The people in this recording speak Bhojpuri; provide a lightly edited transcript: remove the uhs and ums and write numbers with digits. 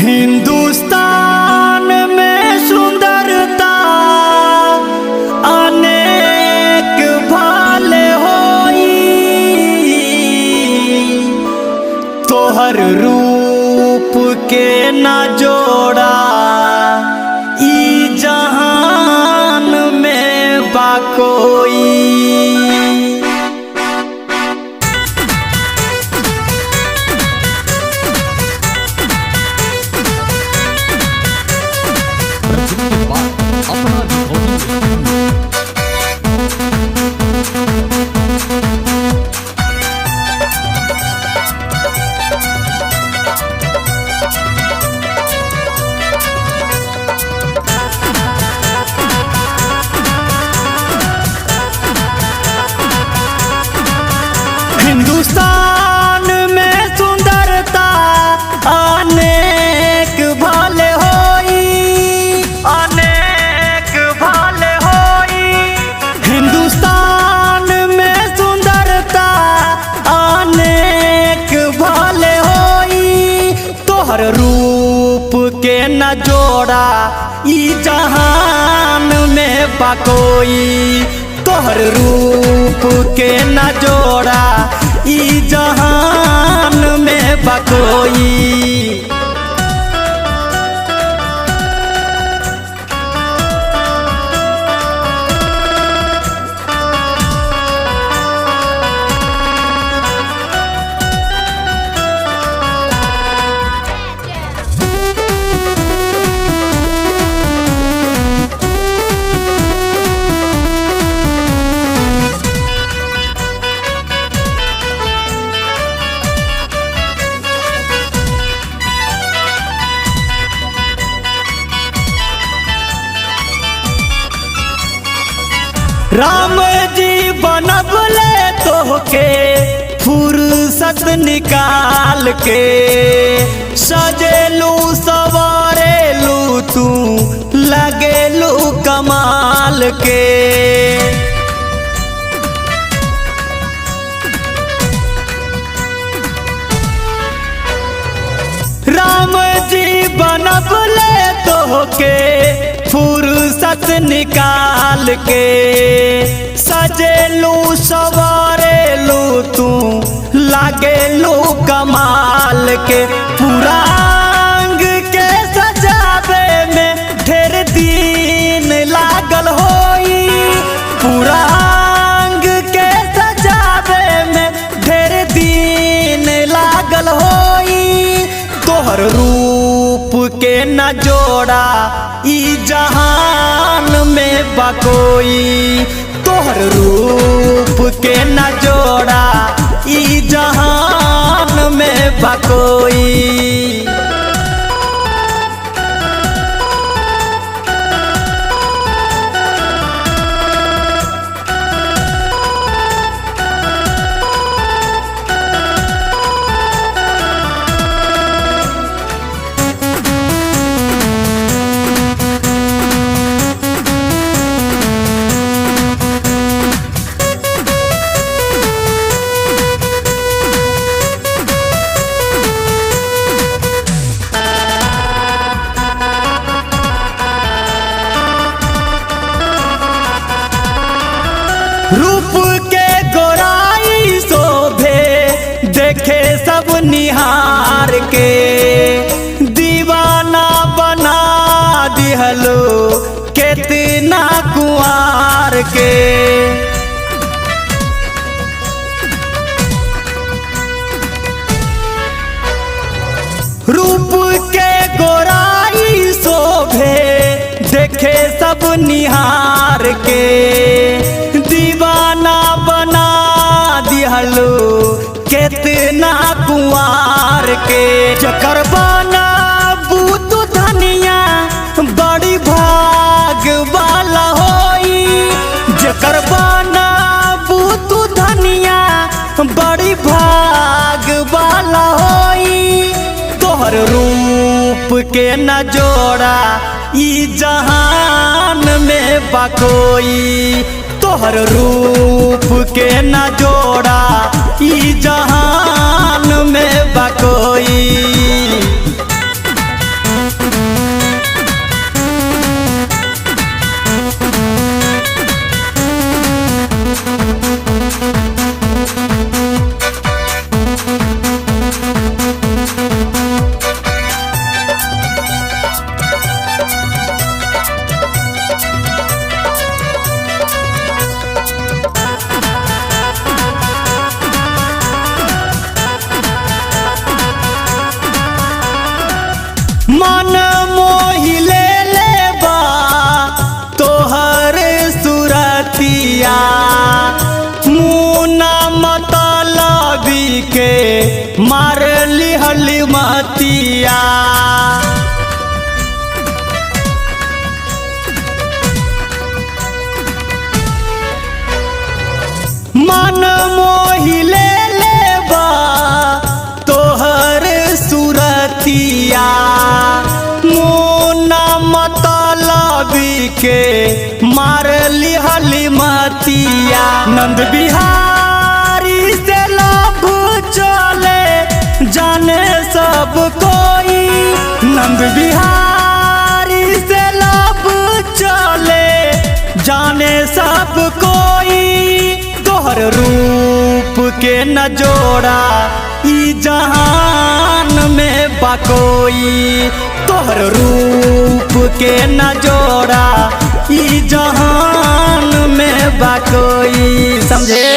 हिंदुस्तान में सुंदरता अनेक भाले होई, तोहर रूप के न जोड़ा ई जहान में बा कोई। हिंदुस्तान में सुंदरता अनेक भाले होई, अनेक भाले होई। हिंदुस्तान में सुंदरता अनेक भाले होई, तोहर रूप के न जोड़ा ई जहान में बा कोई। तोहर रूप के न जोड़ा ई जहान में बा कोई। राम जी बनबले तोहके फुर्सत निकाल के, सजेलू सवारेलू तू लगेलू कमाल के। राम जी बनबले तोहके फुर्सत निकाल के, सजेलू सवारेलू तू लागेलू कमाल के। पूरा अंग के सजावे में ढेर दिन लागल होई, पूरा अंग के सजावे में ढेर दिन लागल होई। तोहर रूप के न जोड़ा ई जहान में बा कोई। तोहर रूप के न जोड़ा ई जहान में बा कोई। रूप के गोराई शोभे देखे सब निहार के, दीवाना बना दिहलो कितना कुंवार के। रूप के गोराई शोभे देखे सब निहार के, दीवाना बना दिहलो कितना कुंवार के। जकर बना बूत धनिया बड़ी भाग वाला होई, जकर बना बूत धनिया बड़ी भाग वाला होई। तोहर रूप के न जोड़ा ई जहान में बा कोई। तोहर रूप के न जोड़ा ई जहान में बा कोई। मन मोहि ले लेबा तोहर सुरतिया मुना मतलबी के मार लिहली मतिया मन मोहि ले लेबा तोहर सुरतिया मुना मतलबी के मार लिहली मतिया नंद बिहारी से लभ चले जाने सब कोई नंद बिहारी से लभ चले जाने सब कोई तोहर रूप के न जोड़ा ई जहान में बाकोई तोहर रूप के न जोड़ा ई जहान में बाकोई समझे।